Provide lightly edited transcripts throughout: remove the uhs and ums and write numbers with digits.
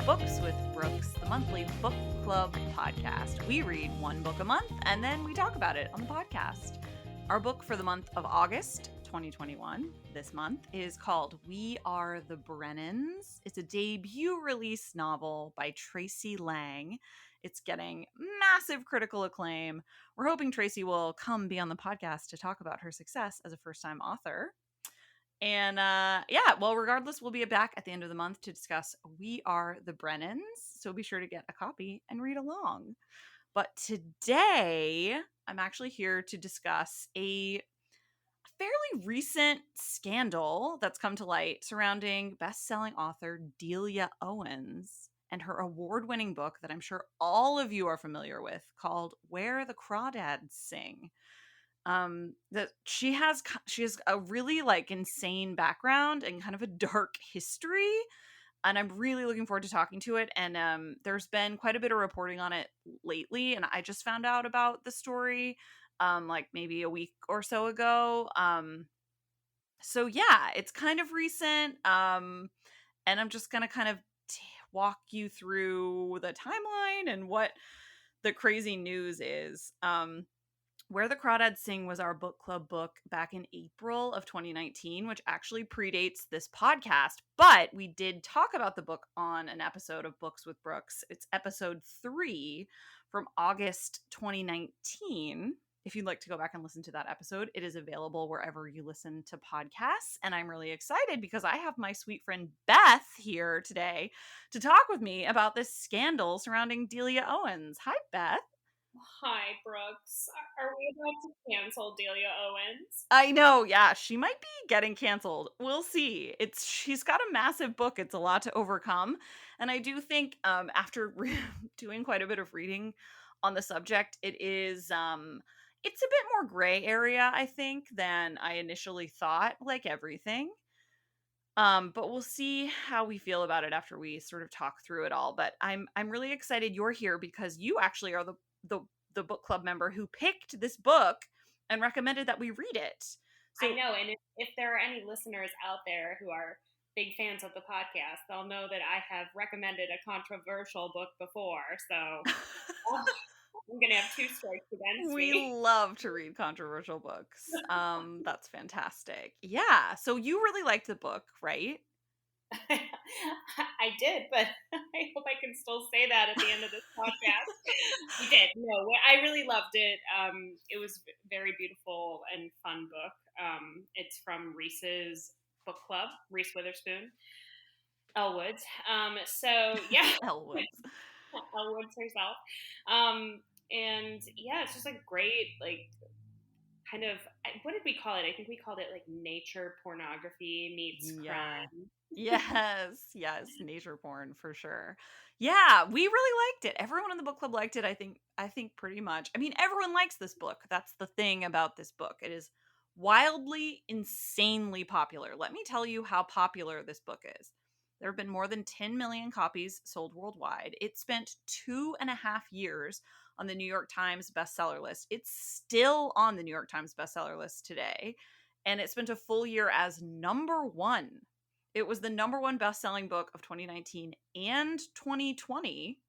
Books with Brookes, the monthly book club podcast. We read one book a month and then we talk about it on the podcast. Our book for the month of August 2021, this month, is called We Are the Brennans. It's a debut release novel by Tracy Lang. It's getting massive critical acclaim. We're hoping Tracy will come be on the podcast to talk about her success as a first-time author. And regardless, we'll be back at the end of the month to discuss We Are the Brennans. So be sure to get a copy and read along. But today, I'm actually here to discuss a fairly recent scandal that's come to light surrounding best-selling author Delia Owens and her award-winning book that I'm sure all of you are familiar with called Where the Crawdads Sing. That she has a really insane background and kind of a dark history, and I'm really looking forward to talking to it. And there's been quite a bit of reporting on it lately, and I just found out about the story maybe a week or so ago. So yeah, it's kind of recent. And I'm just gonna kind of walk you through the timeline and what the crazy news is. Where the Crawdads Sing was our book club book back in April of 2019, which actually predates this podcast, but we did talk about the book on an episode of Books with Brookes. It's episode 3 from August 2019. If you'd like to go back and listen to that episode, it is available wherever you listen to podcasts. And I'm really excited because I have my sweet friend Beth here today to talk with me about this scandal surrounding Delia Owens. Hi, Beth. Hi, Brooks. Are we about to cancel Delia Owens? I know, yeah, she might be getting canceled. We'll see. She's got a massive book. It's a lot to overcome, and I do think after doing quite a bit of reading on the subject, it's a bit more gray area, I think, than I initially thought. Like everything. But we'll see how we feel about it after we sort of talk through it all. But I'm really excited you're here because you actually are the book club member who picked this book and recommended that we read it. So I know, and if there are any listeners out there who are big fans of the podcast, they'll know that I have recommended a controversial book before, so I'm going to have 2 strikes against we me. love to read controversial books. That's fantastic. Yeah. So you really liked the book, right? I did, but I hope I can still say that at the end of this podcast. I did. No, I really loved it. It was a very beautiful and fun book. It's from Reese's book club, Reese Witherspoon, Elle Woods. So yeah, Elle Woods. Elle Woods herself. And yeah, it's just a great kind of, what did we call it? I think we called it nature pornography meets Yeah. crime. Yes, nature porn for sure. Yeah, we really liked it. Everyone in the book club liked it. I think pretty much. I mean, everyone likes this book. That's the thing about this book. It is wildly, insanely popular. Let me tell you how popular this book is. There have been more than 10 million copies sold worldwide. It spent 2.5 years on the New York Times bestseller list. It's still on the New York Times bestseller list today. And it spent a full year as number 1. It was the number 1 best-selling book of 2019 and 2020.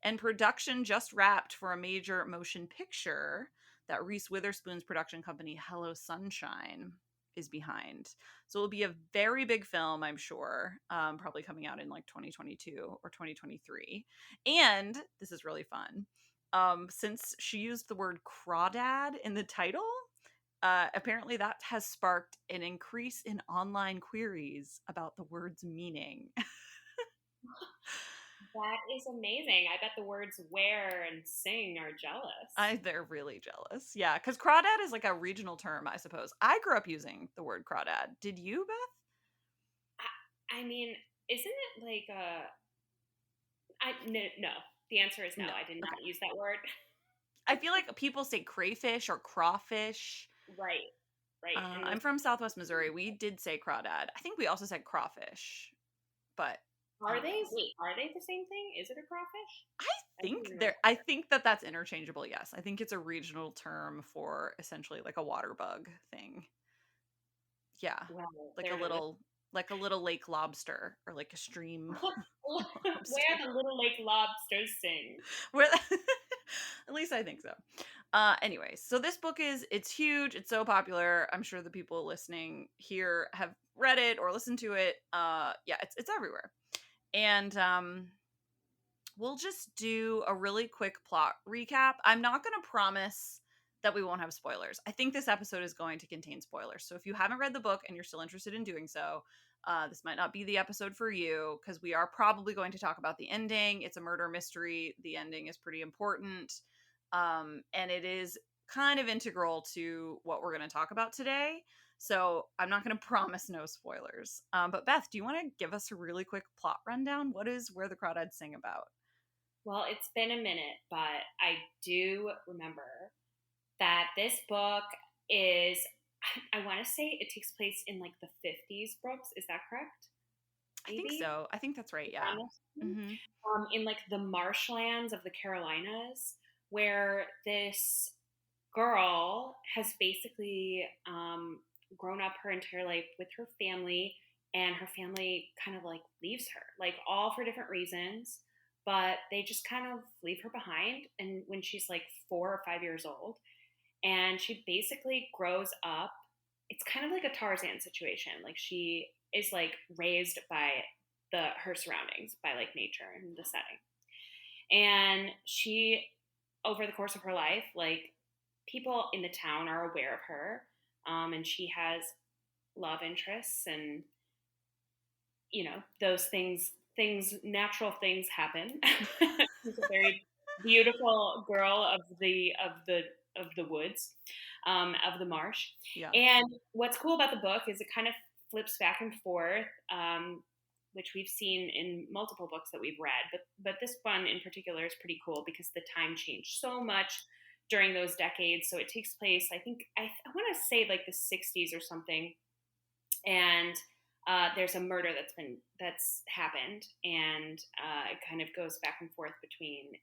And production just wrapped for a major motion picture that Reese Witherspoon's production company, Hello Sunshine, is behind. So it'll be a very big film, I'm sure, probably coming out in 2022 or 2023. And this is really fun. Since she used the word crawdad in the title, apparently that has sparked an increase in online queries about the word's meaning. That is amazing. I bet the words wear and sing are jealous. They're really jealous. Yeah, because crawdad is like a regional term, I suppose. I grew up using the word crawdad. Did you, Beth? I mean, isn't it like no. The answer is no. No. I did not Okay. use that word. I feel like people say crayfish or crawfish. Right. I'm from Southwest Missouri. We did say crawdad. I think we also said crawfish, but Are they? anyways. Wait, are they the same thing? Is it a crawfish? I think that's interchangeable. Yes, I think it's a regional term for essentially like a water bug thing. Yeah, Well, like a little like a little lake lobster or like a stream Where lobster. the little lake lobsters sing. Where at least I think so. Anyways, so this book it's huge. It's so popular. I'm sure the people listening here have read it or listened to it. Yeah, it's everywhere. And we'll just do a really quick plot recap. I'm not going to promise that we won't have spoilers. I think this episode is going to contain spoilers. So if you haven't read the book and you're still interested in doing so, this might not be the episode for you because we are probably going to talk about the ending. It's a murder mystery. The ending is pretty important. And it is kind of integral to what we're going to talk about today. So I'm not going to promise no spoilers. But Beth, do you want to give us a really quick plot rundown? What is Where the Crawdads Sing about? Well, it's been a minute, but I do remember that this book is, I want to say it takes place in like the 50s, Brooks. Is that correct? I think Maybe? so. I think that's right. Yeah. Mm-hmm. In like the marshlands of the Carolinas, where this girl has basically grown up her entire life with her family, and her family kind of like leaves her, like all for different reasons, but they just kind of leave her behind. And when she's like 4 or 5 years old, and she basically grows up, it's kind of like a Tarzan situation. Like she is like raised by her surroundings, by like nature and the setting. And she, over the course of her life, like people in the town are aware of her, and she has love interests, and those natural things happen. She's a very beautiful girl of the woods, of the marsh. Yeah. And what's cool about the book is it kind of flips back and forth, which we've seen in multiple books that we've read. But this one in particular is pretty cool because the time changed so much during those decades. So it takes place, I think, I want to say like the 60s or something. And there's a murder that's happened, and it kind of goes back and forth between,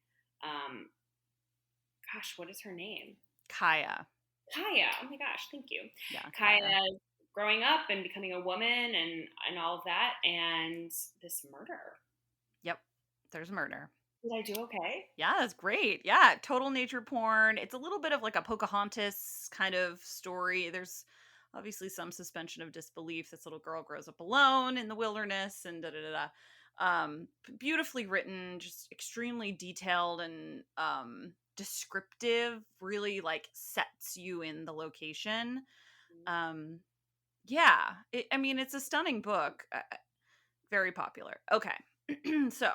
gosh, what is her name? Kaya. Oh my gosh, thank you. Yeah. Kaya growing up and becoming a woman and all of that, and this murder. Yep. There's murder. Did I do okay? Yeah, that's great. Yeah, total nature porn. It's a little bit of like a Pocahontas kind of story. There's obviously some suspension of disbelief. This little girl grows up alone in the wilderness and da da da da. Beautifully written, just extremely detailed and descriptive. Really like sets you in the location. Yeah, I mean it's a stunning book. Very popular. Okay, so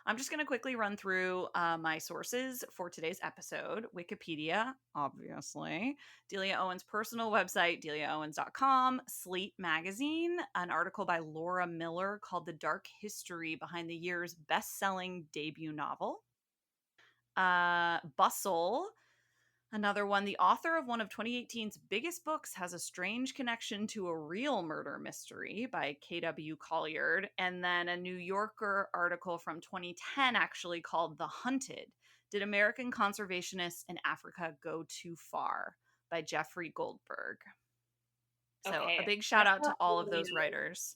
I'm just going to quickly run through my sources for today's episode. Wikipedia, obviously. Delia Owens' personal website, deliaowens.com. Slate magazine, an article by Laura Miller called The Dark History Behind the Year's Best-Selling Debut Novel. Bustle, another one. The author of one of 2018's biggest books has a strange connection to a real murder mystery by K.W. Colliard. And then a New Yorker article from 2010 actually called The Hunted. Did American Conservationists in Africa Go Too Far? By Jeffrey Goldberg. So Okay. a big shout out to all of those writers.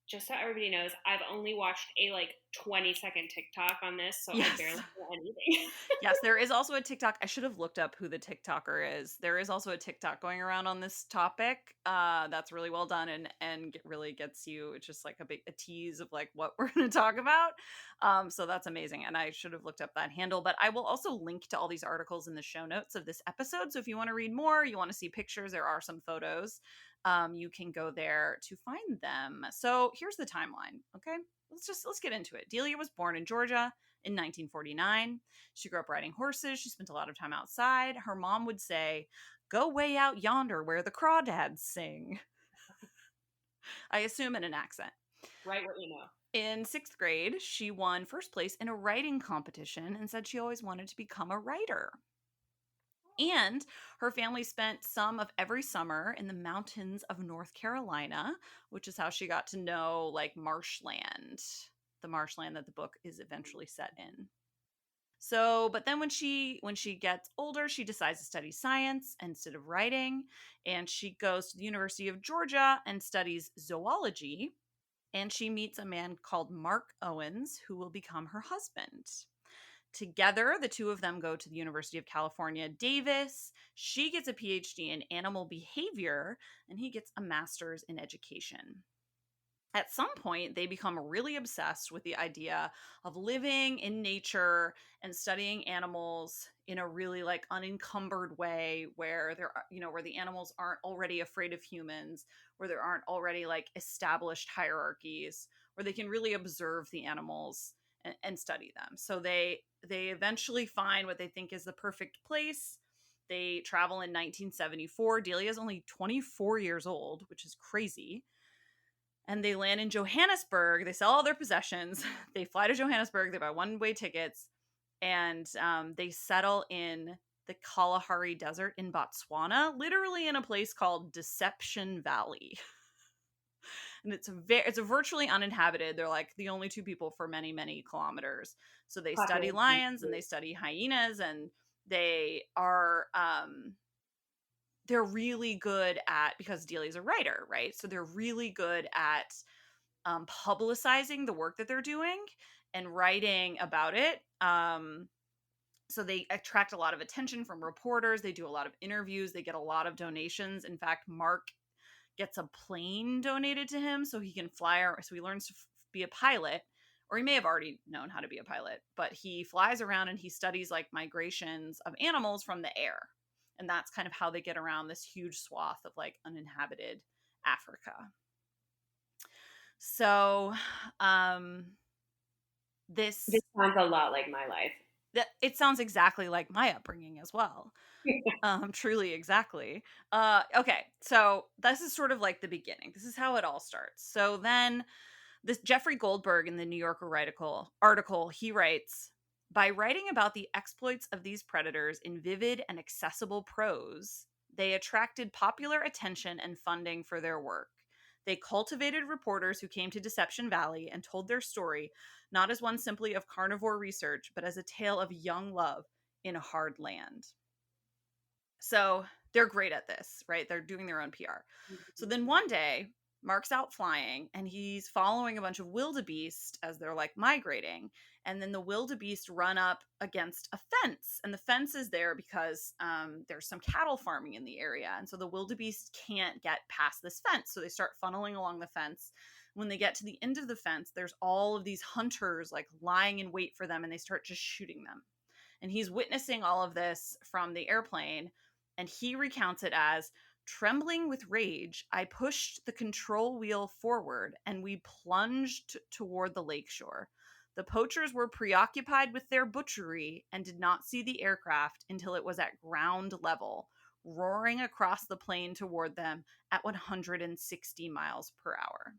Just so everybody knows, I've only watched a like 20-second TikTok on this, so Yes. I barely know anything. Yes, there is also a TikTok. I should have looked up who the TikToker is. There is also a TikTok going around on this topic. That's really well done and really gets you. It's just like a tease of like what we're going to talk about. So that's amazing. And I should have looked up that handle. But I will also link to all these articles in the show notes of this episode. So if you want to read more, you want to see pictures, there are some photos. You can go there to find them. So here's the timeline. Okay, let's get into it. Delia was born in Georgia in 1949. She grew up riding horses. She spent a lot of time outside. Her mom would say, "Go way out yonder where the crawdads sing." I assume in an accent. Right, what you know. In 6th grade, she won first place in a writing competition and said she always wanted to become a writer. And her family spent some of every summer in the mountains of North Carolina, which is how she got to know like marshland, the marshland that the book is eventually set in. So, but then when she gets older, she decides to study science instead of writing, and she goes to the University of Georgia and studies zoology, and she meets a man called Mark Owens who will become her husband. Together, the two of them go to the University of California, Davis. She gets a PhD in animal behavior, and he gets a master's in education. At some point, they become really obsessed with the idea of living in nature and studying animals in a really like unencumbered way where where the animals aren't already afraid of humans, where there aren't already like established hierarchies, where they can really observe the animals and study them. So they eventually find what they think is the perfect place. They travel in 1974. Delia is only 24 years old, which is crazy, and they land in Johannesburg. They sell all their possessions. They fly to Johannesburg. They buy one-way tickets, and they settle in the Kalahari Desert in Botswana, literally in a place called Deception Valley. And it's a virtually uninhabited. They're like the only two people for many, many kilometers. So they study lions and they study hyenas, and they are they're really good at, because Delia's a writer, right? So they're really good at publicizing the work that they're doing and writing about it. So they attract a lot of attention from reporters. They do a lot of interviews. They get a lot of donations. In fact, Mark gets a plane donated to him so he can fly. So he learns to be a pilot, or he may have already known how to be a pilot, but he flies around and he studies like migrations of animals from the air. And that's kind of how they get around this huge swath of like uninhabited Africa. So, This sounds a lot like my life. It sounds exactly like my upbringing as well. Truly, exactly. Okay, so this is sort of like the beginning. This is how it all starts. So then, this Jeffrey Goldberg in the New Yorker article, he writes, by writing about the exploits of these predators in vivid and accessible prose, they attracted popular attention and funding for their work. They cultivated reporters who came to Deception Valley and told their story, not as one simply of carnivore research, but as a tale of young love in a hard land. So they're great at this, right? They're doing their own PR. So then one day, Mark's out flying and he's following a bunch of wildebeest as they're like migrating. And then the wildebeest run up against a fence. And the fence is there because there's some cattle farming in the area. And so the wildebeest can't get past this fence. So they start funneling along the fence. When they get to the end of the fence, there's all of these hunters like lying in wait for them, and they start just shooting them. And he's witnessing all of this from the airplane. And he recounts it as, trembling with rage, I pushed the control wheel forward and we plunged toward the lakeshore. The poachers were preoccupied with their butchery and did not see the aircraft until it was at ground level, roaring across the plain toward them at 160 miles per hour.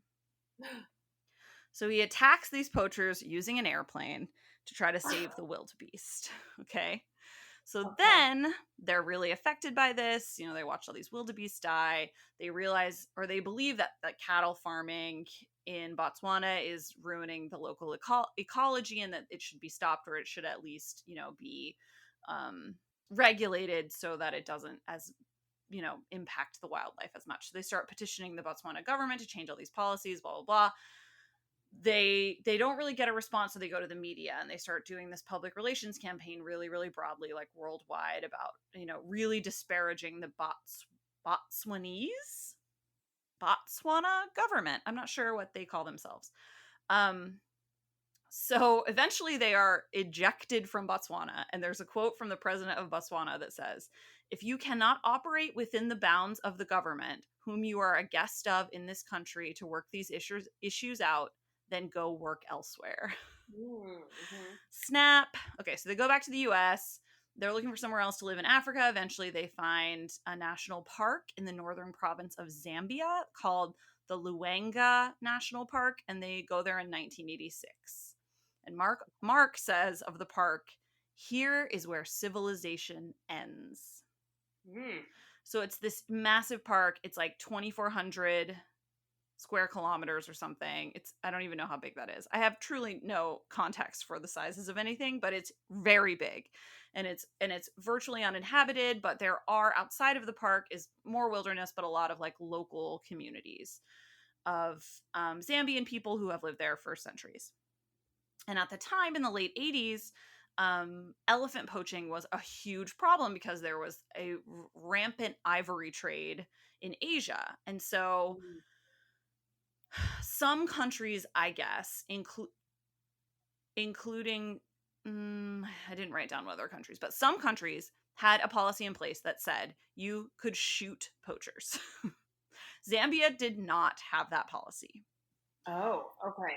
So he attacks these poachers using an airplane to try to save the wildebeest. Okay. So then they're really affected by this. You know, they watch all these wildebeest die. They realize, or they believe that cattle farming in Botswana is ruining the local ecology, and that it should be stopped, or it should at least, be regulated so that it doesn't impact the wildlife as much. So they start petitioning the Botswana government to change all these policies, blah, blah, blah. They don't really get a response, so they go to the media and they start doing this public relations campaign really, really broadly, like worldwide, about really disparaging the Botswana government. I'm not sure what they call themselves. So eventually they are ejected from Botswana, and there's a quote from the president of Botswana that says, if you cannot operate within the bounds of the government whom you are a guest of in this country to work these issues out, then go work elsewhere. Mm-hmm. Snap. Okay, so they go back to the US. They're looking for somewhere else to live in Africa. Eventually, they find a national park in the northern province of Zambia called the Luanga National Park, and they go there in 1986. And Mark says of the park, here is where civilization ends. Mm. So it's this massive park. It's like 2,400 square kilometers or something. I don't even know how big that is. I have truly no context for the sizes of anything, but it's very big. And it's virtually uninhabited, but there are, outside of the park is more wilderness, but a lot of like local communities of Zambian people who have lived there for centuries. And at the time, in the late 80s, elephant poaching was a huge problem because there was a rampant ivory trade in Asia. And so some countries, I guess, including, I didn't write down what other countries, but some countries had a policy in place that said you could shoot poachers. Zambia did not have that policy. Oh, okay.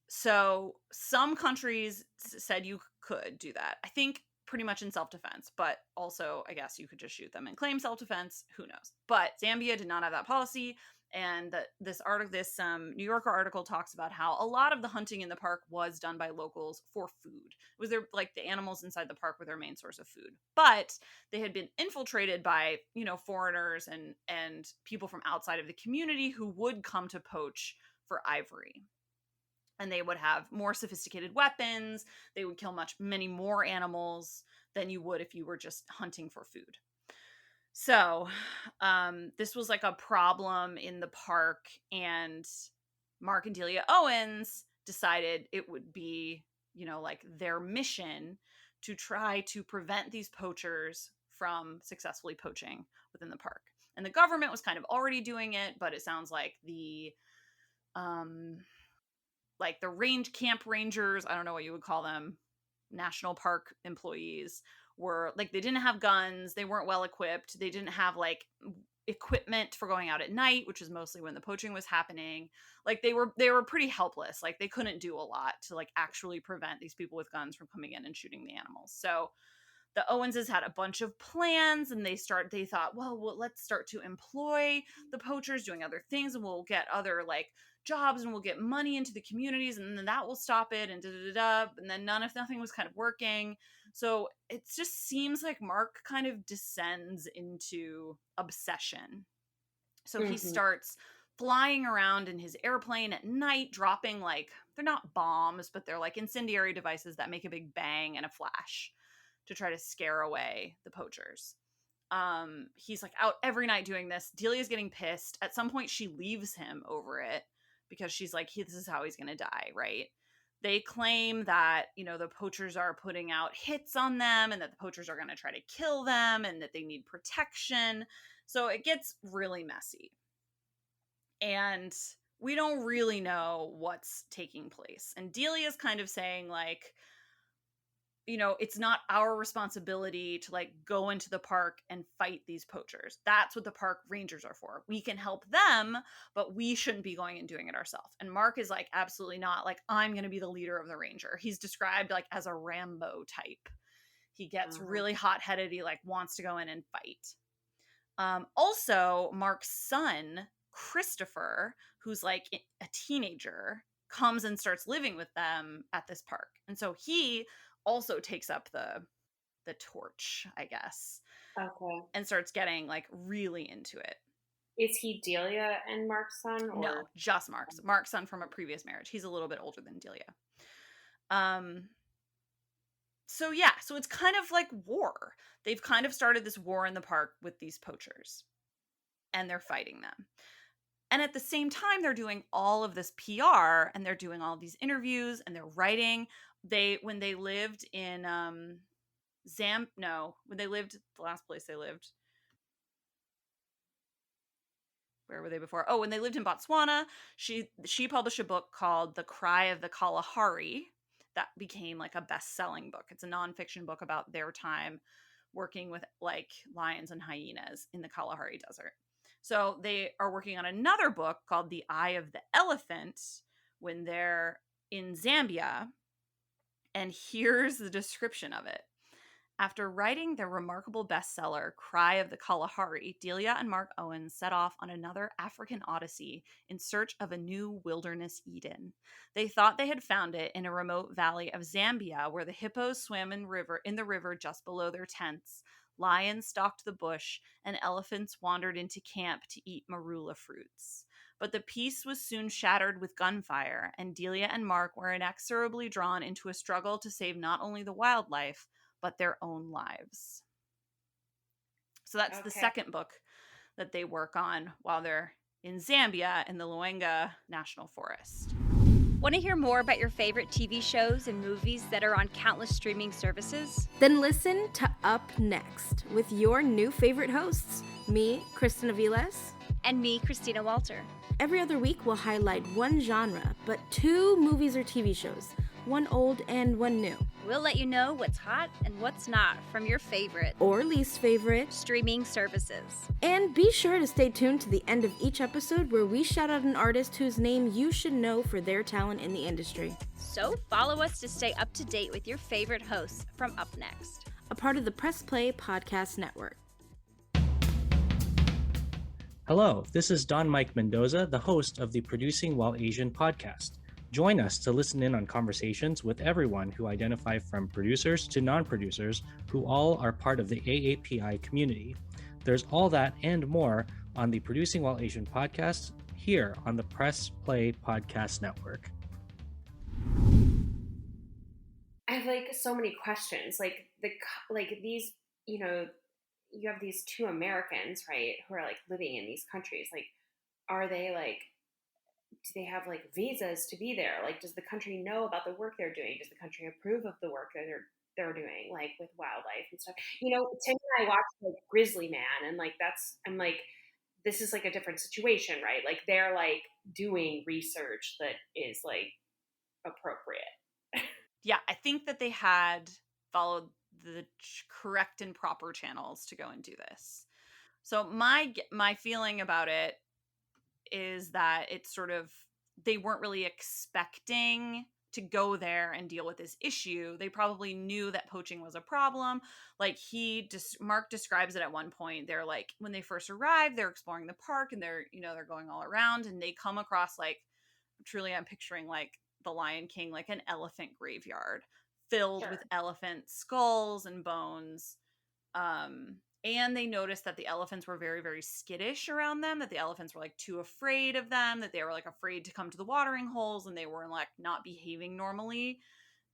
So some countries said you could do that. I think pretty much in self-defense, but also I guess you could just shoot them and claim self-defense. Who knows? But Zambia did not have that policy. And this New Yorker article talks about how a lot of the hunting in the park was done by locals for food. It was their, like, the animals inside the park were their main source of food. But they had been infiltrated by, foreigners and people from outside of the community who would come to poach for ivory. And they would have more sophisticated weapons. They would kill many more animals than you would if you were just hunting for food. So this was like a problem in the park, and Mark and Delia Owens decided it would be, like their mission to try to prevent these poachers from successfully poaching within the park. And the government was kind of already doing it, but it sounds like the camp rangers, I don't know what you would call them, national park employees, were like, they didn't have guns, they weren't well equipped, they didn't have like equipment for going out at night, which is mostly when the poaching was happening. Like they were pretty helpless. Like they couldn't do a lot to like actually prevent these people with guns from coming in and shooting the animals. So the Owenses had a bunch of plans, and they thought, well, let's start to employ the poachers doing other things, and we'll get other like jobs, and we'll get money into the communities, and then that will stop it, and and then nothing was kind of working. So it just seems like Mark kind of descends into obsession. So he starts flying around in his airplane at night, dropping, like, they're not bombs, but they're like incendiary devices that make a big bang and a flash to try to scare away the poachers. He's like out every night doing this. Delia's getting pissed. At some point, she leaves him over it because she's like, this is how he's going to die, right? They claim that, the poachers are putting out hits on them, and that the poachers are going to try to kill them, and that they need protection. So it gets really messy. And we don't really know what's taking place. And Delia's kind of saying, like, it's not our responsibility to like go into the park and fight these poachers. That's what the park rangers are for. We can help them, but we shouldn't be going and doing it ourselves. And Mark is like, absolutely not. Like, I'm going to be the leader of the ranger. He's described like as a Rambo type. He gets really hot-headed. He like wants to go in and fight. Also, Mark's son, Christopher, who's like a teenager, comes and starts living with them at this park. And so he also takes up the torch, I guess. Okay. And starts getting like really into it. Is he Delia and Mark's son? Or? No, just Mark's son from a previous marriage. He's a little bit older than Delia. So yeah, so it's kind of like war. They've kind of started this war in the park with these poachers, and they're fighting them. And at the same time, they're doing all of this PR, and they're doing all of these interviews, and they're writing. When they lived in the last place they lived, where were they before? Oh, when they lived in Botswana, she published a book called The Cry of the Kalahari that became like a best-selling book. It's a nonfiction book about their time working with like lions and hyenas in the Kalahari Desert. So they are working on another book called The Eye of the Elephant when they're in Zambia. And here's the description of it. After writing their remarkable bestseller, Cry of the Kalahari, Delia and Mark Owens set off on another African odyssey in search of a new wilderness Eden. They thought they had found it in a remote valley of Zambia where the hippos swam in the river just below their tents, lions stalked the bush, and elephants wandered into camp to eat marula fruits. But the peace was soon shattered with gunfire, and Delia and Mark were inexorably drawn into a struggle to save not only the wildlife, but their own lives. So that's the Okay. second book that they work on while they're in Zambia in the Luenga National Forest. Want to hear more about your favorite TV shows and movies that are on countless streaming services? Then listen to Up Next with your new favorite hosts, me, Kristen Aviles, And me, Christina Walter. Every other week, we'll highlight one genre, but 2 movies or TV shows, one old and one new. We'll let you know what's hot and what's not from your favorite or least favorite streaming services. And be sure to stay tuned to the end of each episode where we shout out an artist whose name you should know for their talent in the industry. So follow us to stay up to date with your favorite hosts from Up Next, a part of the Press Play Podcast Network. Hello, this is Don Mike Mendoza, the host of the Producing While Asian podcast. Join us to listen in on conversations with everyone who identify from producers to non-producers who all are part of the AAPI community. There's all that and more on the Producing While Asian podcast here on the Press Play Podcast Network. I have so many questions. These, you have these 2 Americans, right, who are living in these countries. Are they do they have visas to be there? Does the country know about the work they're doing? Does the country approve of the work that they're doing, with wildlife and stuff? Tim and I watched Grizzly Man, and I'm this is a different situation, right? They're doing research that is appropriate. Yeah, I think that they had followed the correct and proper channels to go and do this. So my feeling about it is that it's sort of, they weren't really expecting to go there and deal with this issue. They probably knew that poaching was a problem. Mark describes it at one point. They're when they first arrived, they're exploring the park and they're going all around and they come across truly, I'm picturing the Lion King, an elephant graveyard filled Sure. with elephant skulls and bones. And they noticed that the elephants were very, very skittish around them, that the elephants were too afraid of them, that they were afraid to come to the watering holes and they were not behaving normally.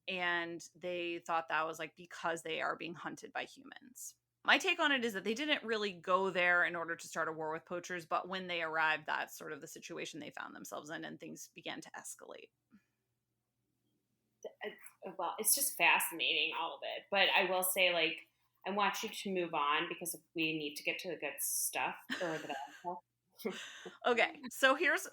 And they thought that was because they are being hunted by humans. My take on it is that they didn't really go there in order to start a war with poachers, but when they arrived, that's sort of the situation they found themselves in and things began to escalate. Well, it's just fascinating, all of it. But I will say, I want you to move on because we need to get to the good stuff or the bad stuff. Okay, so here's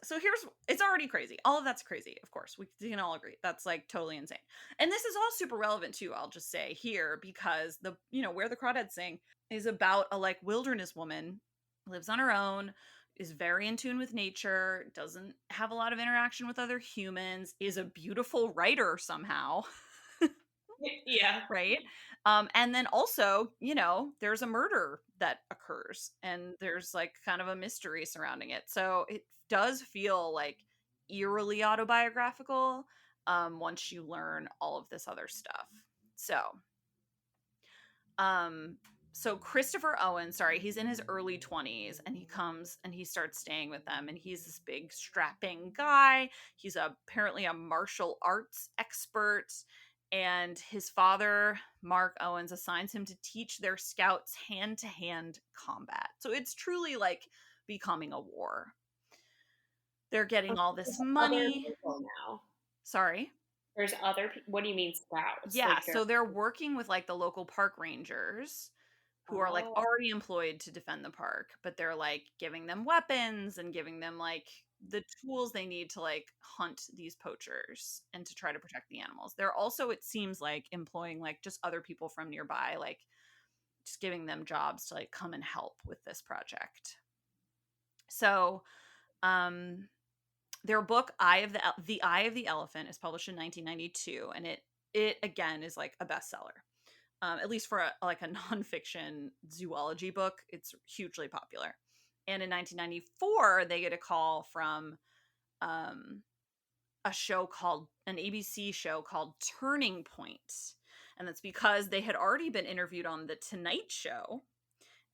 it's already crazy. All of that's crazy, of course. We can all agree. That's totally insane. And this is all super relevant too, I'll just say here, because the Where the Crawdads Sing is about a wilderness woman, lives on her own, is very in tune with nature, doesn't have a lot of interaction with other humans, is a beautiful writer somehow. Yeah. Right. And then also, there's a murder that occurs and there's kind of a mystery surrounding it. So it does feel eerily autobiographical once you learn all of this other stuff. So Christopher Owens, he's in his early 20s and he comes and he starts staying with them and he's this big strapping guy. He's apparently a martial arts expert. And his father, Mark Owens, assigns him to teach their scouts hand-to-hand combat. So it's truly becoming a war. They're getting all this money. Now. Sorry? There's other people. What do you mean scouts? Yeah, so they're working with the local park rangers who are already employed to defend the park, but they're giving them weapons and giving them the tools they need to hunt these poachers and to try to protect the animals. They're also, it seems employing just other people from nearby, just giving them jobs to come and help with this project. So their book The Eye of the Elephant is published in 1992 and it again is a bestseller. At least for a nonfiction zoology book, it's hugely popular. And in 1994, they get a call from an ABC show called Turning Point. And that's because they had already been interviewed on The Tonight Show.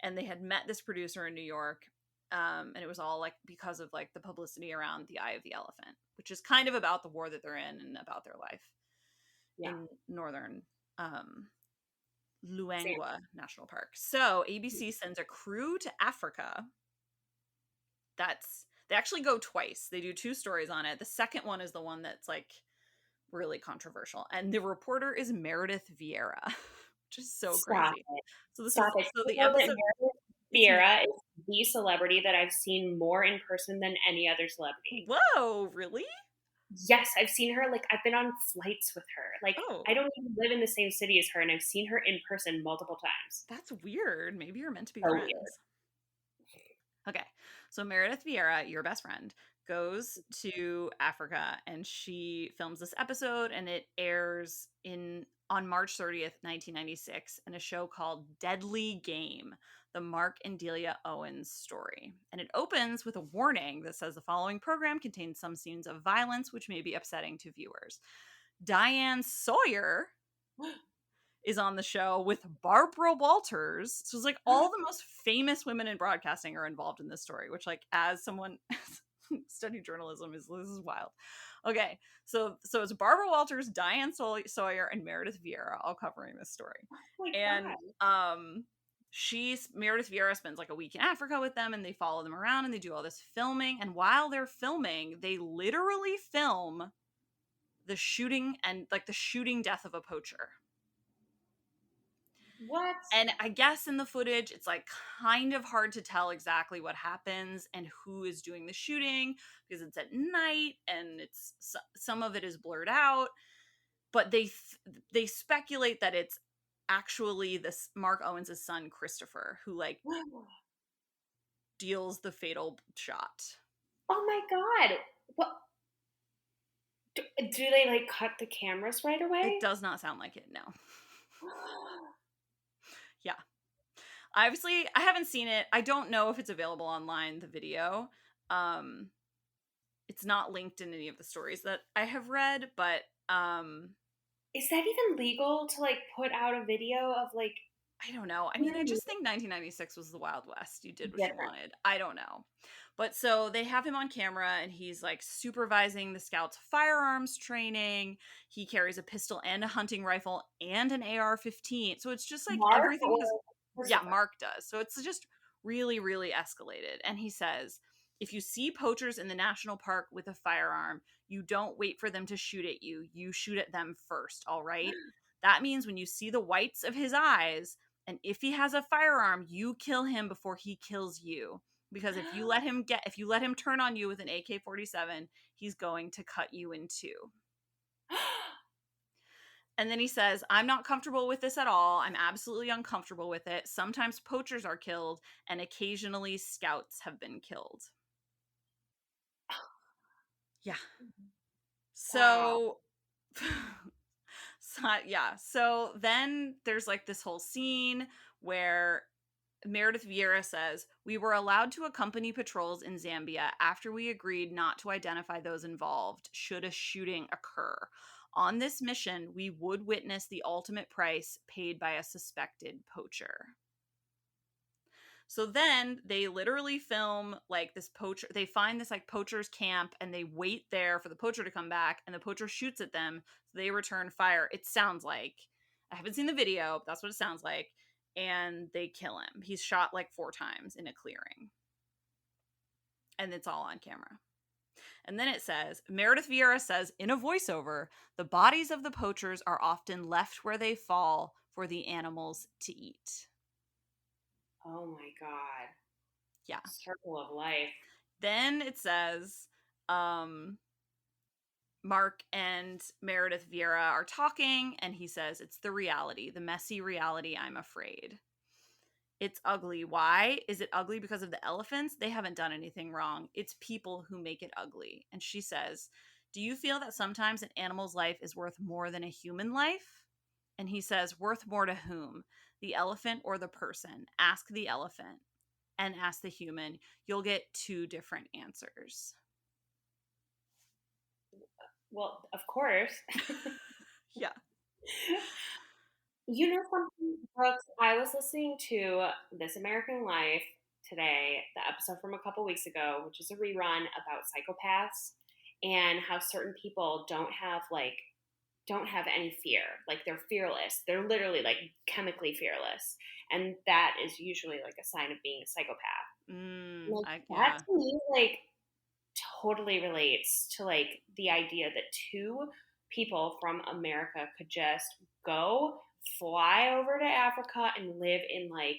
And they had met this producer in New York. And it was all like because of like the publicity around the Eye of the Elephant, which is kind of about the war that they're in and about their life in northern Luangwa National Park. So ABC sends a crew to Africa. They actually go twice. They do 2 stories on it. The second one is the one that's like really controversial, and the reporter is Merideth Viera, which is so crazy. So this Stop is it. so the You know that episode. Meredith Viera is the celebrity that I've seen more in person than any other celebrity. Whoa, really? Yes, I've seen her. Like, I've been on flights with her. Like, Oh. I don't even live in the same city as her, and I've seen her in person multiple times. That's weird. Maybe you're meant to be So friends. weird. Okay, so Meredith Viera, your best friend, goes to Africa and she films this episode, and it airs on March 30th, 1996, in a show called Deadly Game, the Mark and Delia Owens story. And it opens with a warning that says the following program contains some scenes of violence which may be upsetting to viewers. Diane Sawyer is on the show with Barbara Walters. So it's like all the most famous women in broadcasting are involved in this story, which, like, as someone studied journalism, this is wild. Okay, so it's Barbara Walters, Diane Sawyer, and Meredith Viera all covering this story. Oh my And God. Meredith Viera spends like a week in Africa with them, and they follow them around and they do all this filming. And while they're filming, they literally film the shooting death of a poacher. What? And I guess in the footage, it's like kind of hard to tell exactly what happens and who is doing the shooting because it's at night and it's some of it is blurred out. But they speculate that it's actually this Mark Owens' son Christopher who like deals the fatal shot. Oh my God. What? Do they like cut the cameras right away? It does not sound like it, no. Yeah. Obviously, I haven't seen it. I don't know if it's available online, the video. It's not linked in any of the stories that I have read, but is that even legal to like put out a video of like I don't know. I mean, I just think 1996 was the Wild West. You did what you wanted. I don't know. But so they have him on camera and he's like supervising the scouts' firearms training. He carries a pistol and a hunting rifle and an AR-15. So it's just like Mark everything Mark does. So it's just really, really escalated. And he says, if you see poachers in the national park with a firearm, you don't wait for them to shoot at you. You shoot at them first, all right? That means when you see the whites of his eyes, and if he has a firearm, you kill him before he kills you. Because if you let him turn on you with an AK-47, he's going to cut you in two. And then he says, I'm not comfortable with this at all. I'm absolutely uncomfortable with it. Sometimes poachers are killed, and occasionally scouts have been killed. Yeah. So, so then there's like this whole scene where Meredith Viera says, we were allowed to accompany patrols in Zambia after we agreed not to identify those involved should a shooting occur. On this mission, we would witness the ultimate price paid by a suspected poacher. So then they literally film like this poacher. They find this like poacher's camp and they wait there for the poacher to come back, and the poacher shoots at them. So they return fire. It sounds like, I haven't seen the video, but that's what it sounds like. And they kill him. He's shot like 4 times in a clearing. And it's all on camera. And then it says, Meredith Viera says in a voiceover, the bodies of the poachers are often left where they fall for the animals to eat. Oh my God. Yeah. Circle of life. Then it says, Mark and Meredith Viera are talking, and he says, it's the reality, the messy reality, I'm afraid. It's ugly. Why? Is it ugly because of the elephants? They haven't done anything wrong. It's people who make it ugly. And she says, do you feel that sometimes an animal's life is worth more than a human life? And he says, worth more to whom? The elephant or the person? Ask the elephant and ask the human. You'll get 2 different answers. Well, of course. Yeah. You know something, Brooks? I was listening to This American Life today the episode from a couple weeks ago, which is a rerun about psychopaths and how certain people don't have any fear. Like, they're fearless. They're literally like chemically fearless. And that is usually like a sign of being a psychopath. Like, that to me, like, totally relates to like the idea that two people from America could just go fly over to Africa and live in like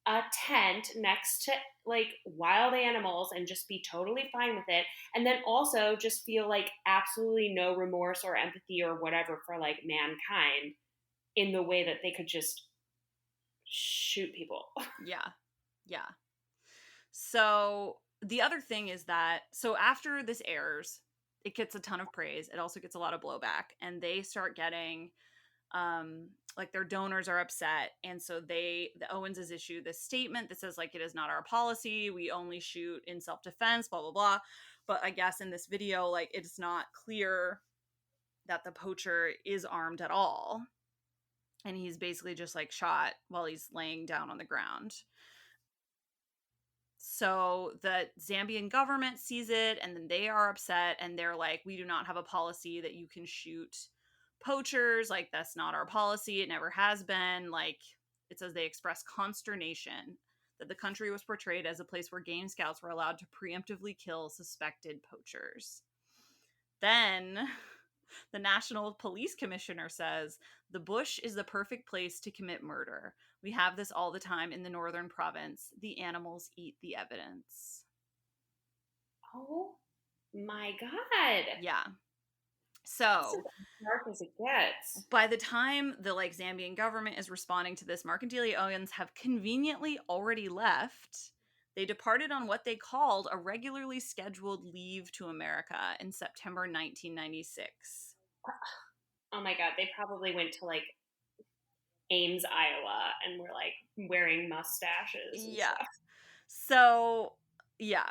a tent next to like wild animals and just be totally fine with it, and then also just feel like absolutely no remorse or empathy or whatever for like mankind in the way that they could just shoot people. Yeah. So the other thing is that, so after this airs, it gets a ton of praise. It also gets a lot of blowback, and they start getting like their donors are upset, and so the Owenses issue this statement that says like, it is not our policy, we only shoot in self-defense, blah blah blah. But I guess in this video, like, it's not clear that the poacher is armed at all, and he's basically just like shot while he's laying down on the ground. So the Zambian government sees it, and then they are upset, and they're like, we do not have a policy that you can shoot poachers. Like, that's not our policy. It never has been. Like, it says they express consternation that the country was portrayed as a place where game scouts were allowed to preemptively kill suspected poachers. Then the National Police Commissioner says, the bush is the perfect place to commit murder. We have this all the time in the northern province. The animals eat the evidence. Oh my God. Yeah. This So is as dark as it gets. by the time the like Zambian government is responding to this, Mark and Delia Owens have conveniently already left. They departed on what they called a regularly scheduled leave to America in September 1996. Oh my God, they probably went to like Ames, Iowa, and were like wearing mustaches. And Yeah. stuff. So, yeah.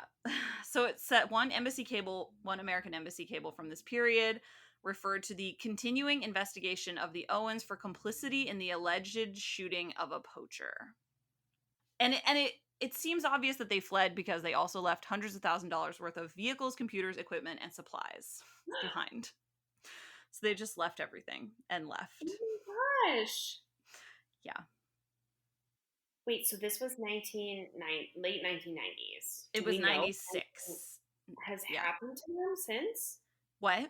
So it said one American embassy cable from this period referred to the continuing investigation of the Owens for complicity in the alleged shooting of a poacher. And it seems obvious that they fled because they also left hundreds of $1,000s worth of vehicles, computers, equipment, and supplies behind. So they just left everything and left. Oh my gosh. Yeah. Wait, so this was late 1990s. It was 96. Has Yeah. happened to them since? What?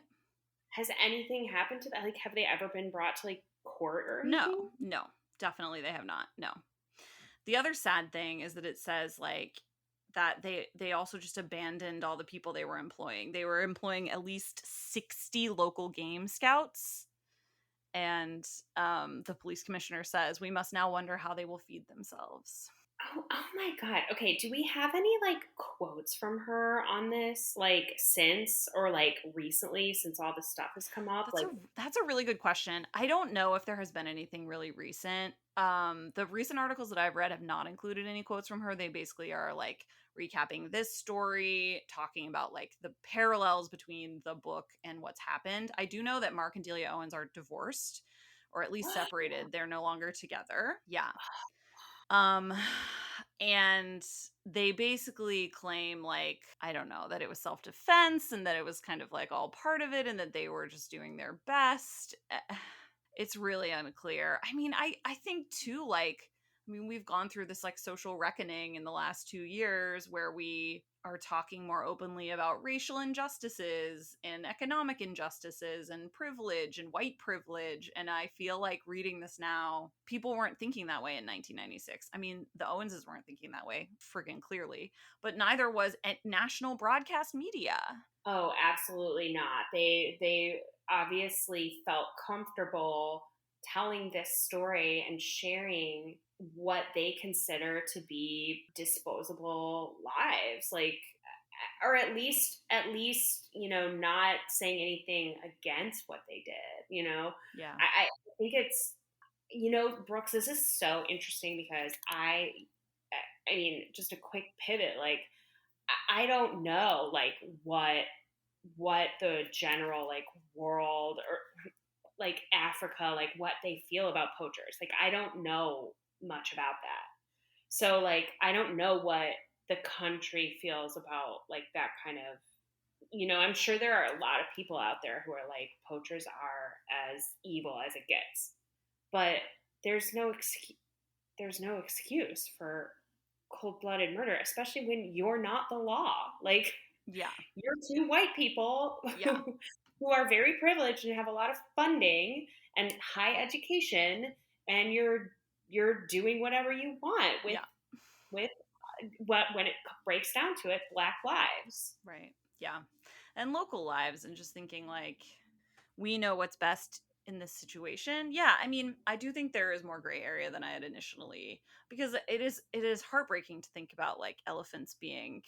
Has anything happened to them? Like, have they ever been brought to like court or anything? No, definitely they have not. No. The other sad thing is that it says like that they also just abandoned all the people they were employing. They were employing at least 60 local game scouts. And the police commissioner says, we must now wonder how they will feed themselves. Oh my God. Okay, do we have any like quotes from her on this, like since or like recently, since all this stuff has come up? That's a really good question. I don't know if there has been anything really recent. The recent articles that I've read have not included any quotes from her. They basically are like recapping this story, talking about like the parallels between the book and what's happened. I do know that Mark and Delia Owens are divorced, or at least separated. They're no longer together. Yeah. And they basically claim like, I don't know, that it was self-defense and that it was kind of like all part of it and that they were just doing their best. It's really unclear. I mean, I think too, like, I mean, we've gone through this like social reckoning in the last 2 years where we are talking more openly about racial injustices and economic injustices and privilege and white privilege. And I feel like reading this now, people weren't thinking that way in 1996. I mean, the Owenses weren't thinking that way friggin' clearly, but neither was national broadcast media. Oh, absolutely not. They obviously felt comfortable telling this story and sharing what they consider to be disposable lives, like, or at least you know, not saying anything against what they did, you know. Yeah. I think it's, you know, Brookes, this is so interesting because I mean, just a quick pivot, like, I don't know like what the general like world or like Africa, like what they feel about poachers. Like, I don't know much about that. So like, I don't know what the country feels about like that kind of, I'm sure there are a lot of people out there who are like, poachers are as evil as it gets, but there's no excuse. There's no excuse for cold-blooded murder, especially when you're not the law. Like, Yeah. you're two white people Yeah. who are very privileged and have a lot of funding and high education, and you're doing whatever you want with Yeah. with what when it breaks down to it, Black lives. Right. Yeah. And local lives, and just thinking like, we know what's best in this situation. Yeah, I mean, I do think there is more gray area than I had initially, because it is heartbreaking to think about like elephants being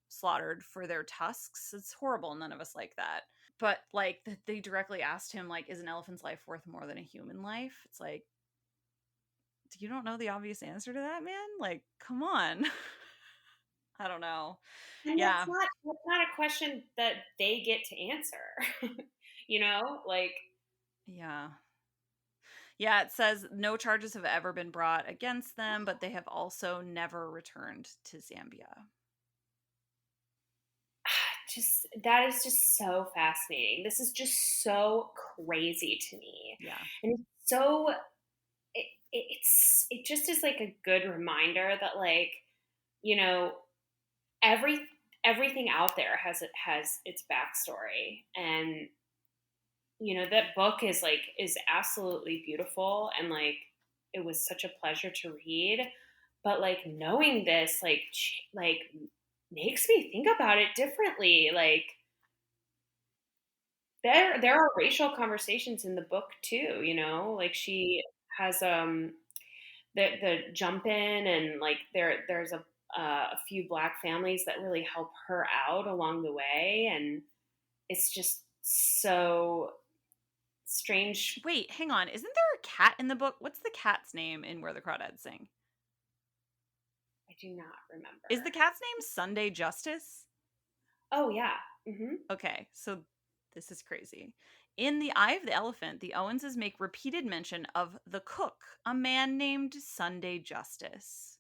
slaughtered for their tusks. It's horrible. None of us like that. But like they directly asked him like, is an elephant's life worth more than a human life? It's like, you don't know the obvious answer to that, man? Like, come on. I don't know. And Yeah. that's not a question that they get to answer. Like, Yeah. Yeah, it says no charges have ever been brought against them, but they have also never returned to Zambia. just that is just so fascinating. This is just so crazy to me. Yeah. And it's so it just is like a good reminder that like, you know, every everything out there has its backstory. And that book is absolutely beautiful, and like it was such a pleasure to read. But like knowing this like makes me think about it differently. Like there are racial conversations in the book too, like she has the jump in, and like there's a few Black families that really help her out along the way, and it's just so strange. Wait, hang on. Isn't there a cat in the book? What's the cat's name in Where the Crawdads Sing? I do not remember. Is the cat's name Sunday Justice? Oh yeah. Mm-hmm. Okay, so this is crazy. In The Eye of the Elephant, the Owenses make repeated mention of the cook, a man named Sunday Justice.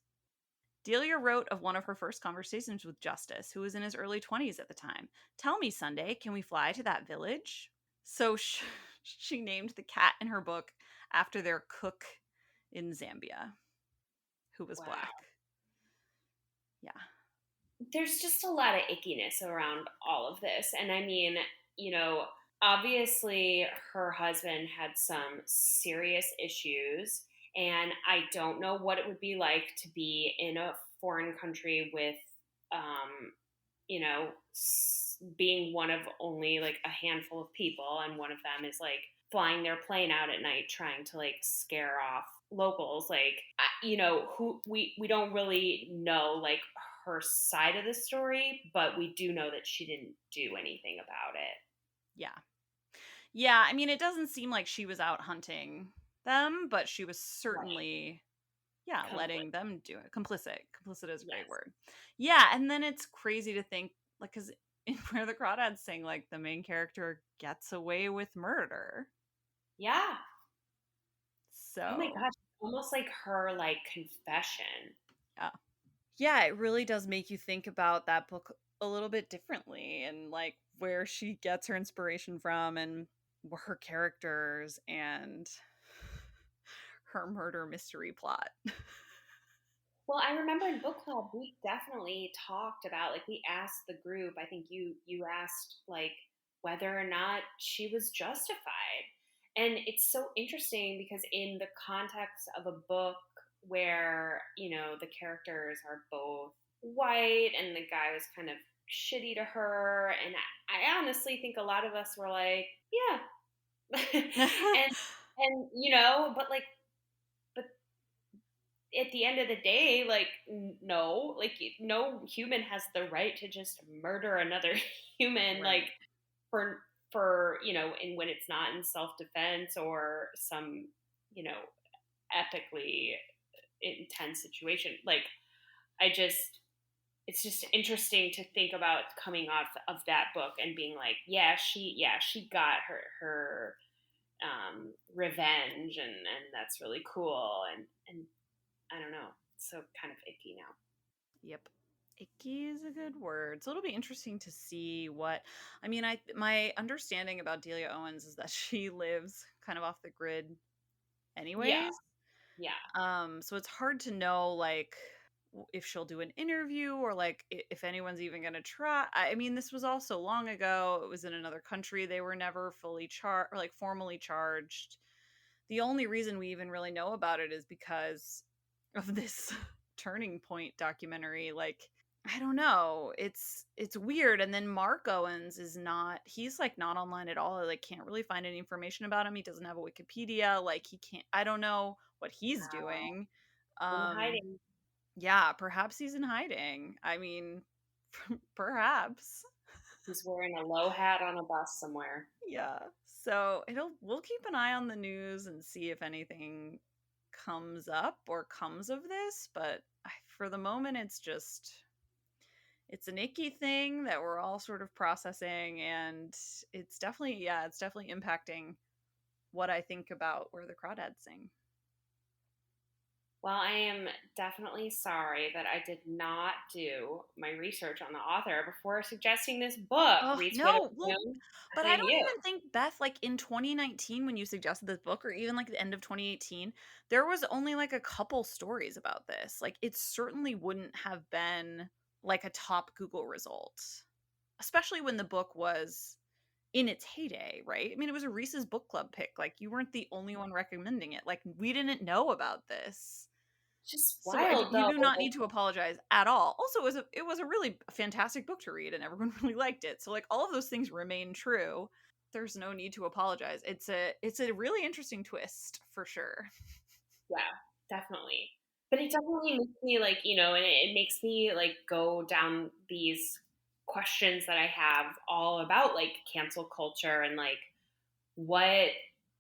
Delia wrote of one of her first conversations with Justice, who was in his early 20s at the time. Tell me, Sunday, can we fly to that village? So she named the cat in her book after their cook in Zambia, who was Wow. Black. Yeah. There's just a lot of ickiness around all of this. And I mean, obviously her husband had some serious issues, and I don't know what it would be like to be in a foreign country with, being one of only like a handful of people, and one of them is like flying their plane out at night trying to like scare off locals. Like, who we don't really know like her side of the story, but we do know that she didn't do anything about it. Yeah. Yeah, I mean, it doesn't seem like she was out hunting them, but she was certainly, letting them do it. Complicit. Complicit is a great word. Yeah, and then it's crazy to think, like, because in Where the Crawdads Sing, like, the main character gets away with murder. Yeah. So. Oh my gosh, almost like her, like, confession. Yeah. Yeah, it really does make you think about that book a little bit differently, and, like, where she gets her inspiration from, and her characters, and her murder mystery plot. Well, I remember in book club, we definitely talked about, like, we asked the group, I think you asked, like, whether or not she was justified. And it's so interesting because in the context of a book where, the characters are both white and the guy was kind of shitty to her, and I honestly think a lot of us were like, yeah. But like, at the end of the day, like, no, like, no human has the right to just murder another human, Right. like, for and when it's not in self-defense or some, epically intense situation. Like, it's just interesting to think about coming off of that book and being like, she got her revenge, and that's really cool, and I don't know. so kind of icky now. Yep. Icky is a good word. So it'll be interesting to see my understanding about Delia Owens is that she lives kind of off the grid anyways. Yeah. So it's hard to know, like, if she'll do an interview or like if anyone's even going to try. I mean, this was all so long ago. It was in another country. They were never fully formally charged. The only reason we even really know about it is because of this Turning Point documentary. Like, I don't know. It's weird. And then Mark Owens he's like not online at all. I like can't really find any information about him. He doesn't have a Wikipedia. Like I don't know what he's doing. In hiding. Yeah, perhaps he's in hiding. I mean, perhaps. He's wearing a low hat on a bus somewhere. Yeah. So we'll keep an eye on the news and see if anything comes up or comes of this. But for the moment, it's an icky thing that we're all sort of processing, and it's definitely impacting what I think about where the Crawdads sing. Well, I am definitely sorry that I did not do my research on the author before suggesting this book. Oh, no, but I don't even think, Beth, like in 2019 when you suggested this book, or even like the end of 2018, there was only like a couple stories about this. Like it certainly wouldn't have been like a top Google result, especially when the book was in its heyday, right? I mean, it was a Reese's book club pick. Like you weren't the only one recommending it. Like we didn't know about this. Just wild. So you do not need to apologize at all. Also, it was a really fantastic book to read, and everyone really liked it. So like all of those things remain true. There's no need to apologize. It's a really interesting twist for sure. Yeah, definitely. But it definitely makes me like, and it makes me like go down these questions that I have all about like cancel culture and like what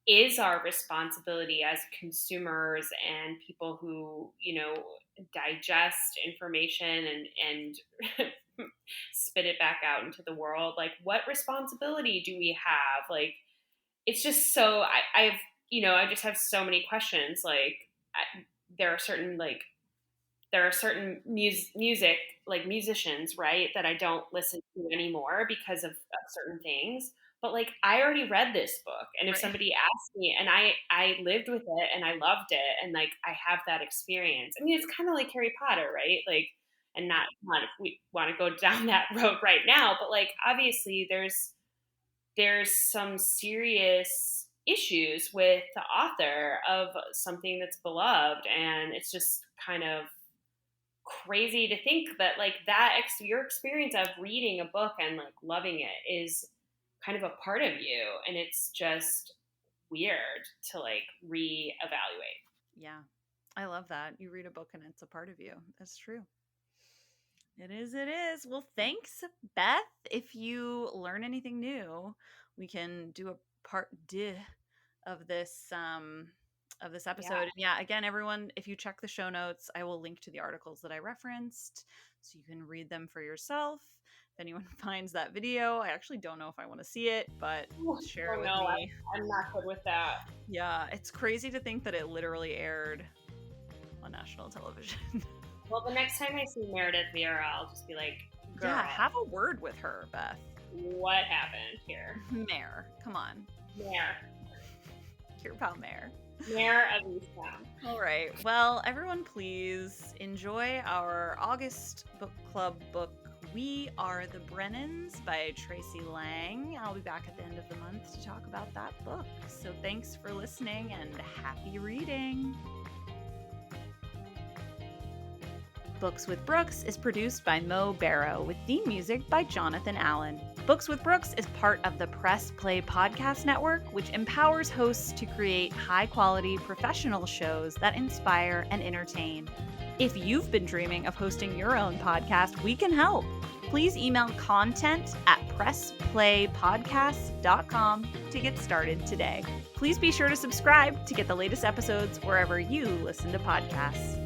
is our responsibility as consumers and people who, digest information and spit it back out into the world. Like, what responsibility do we have? Like, it's just so, I just have so many questions. Like, there are certain music, like musicians, right, that I don't listen to anymore because of certain things. But like, I already read this book, and if somebody asked me, and I lived with it and I loved it, and like I have that experience. I mean, it's kind of like Harry Potter, right? Like, and not if we want to go down that road right now, but like obviously there's some serious issues with the author of something that's beloved, and it's just kind of crazy to think that like your experience of reading a book and like loving it is kind of a part of you, and it's just weird to like reevaluate. Yeah, I love that. You read a book and it's a part of you. That's true. It is. Well, thanks, Beth. If you learn anything new, we can do a part 2 of this episode. Yeah. And yeah, again, everyone, if you check the show notes, I will link to the articles that I referenced so you can read them for yourself. If anyone finds that video, I actually don't know if I want to see it, but share it with me. I'm not good with that. Yeah, it's crazy to think that it literally aired on national television. Well, the next time I see Merideth Viera, I'll just be like, girl. Yeah, have a word with her, Beth. What happened here? Mare, come on. Mare. Your pal Mare. Mare of Easttown. All right. Well, everyone, please enjoy our August book club book, We Are the Brennans by Tracy Lang. I'll be back at the end of the month to talk about that book. So thanks for listening and happy reading. Books with Brookes is produced by Mo Barrow with theme music by Jonathan Allen. Books with Brookes is part of the Press Play Podcast Network, which empowers hosts to create high-quality professional shows that inspire and entertain. If you've been dreaming of hosting your own podcast, we can help. Please email content@pressplaypodcast.com to get started today. Please be sure to subscribe to get the latest episodes wherever you listen to podcasts.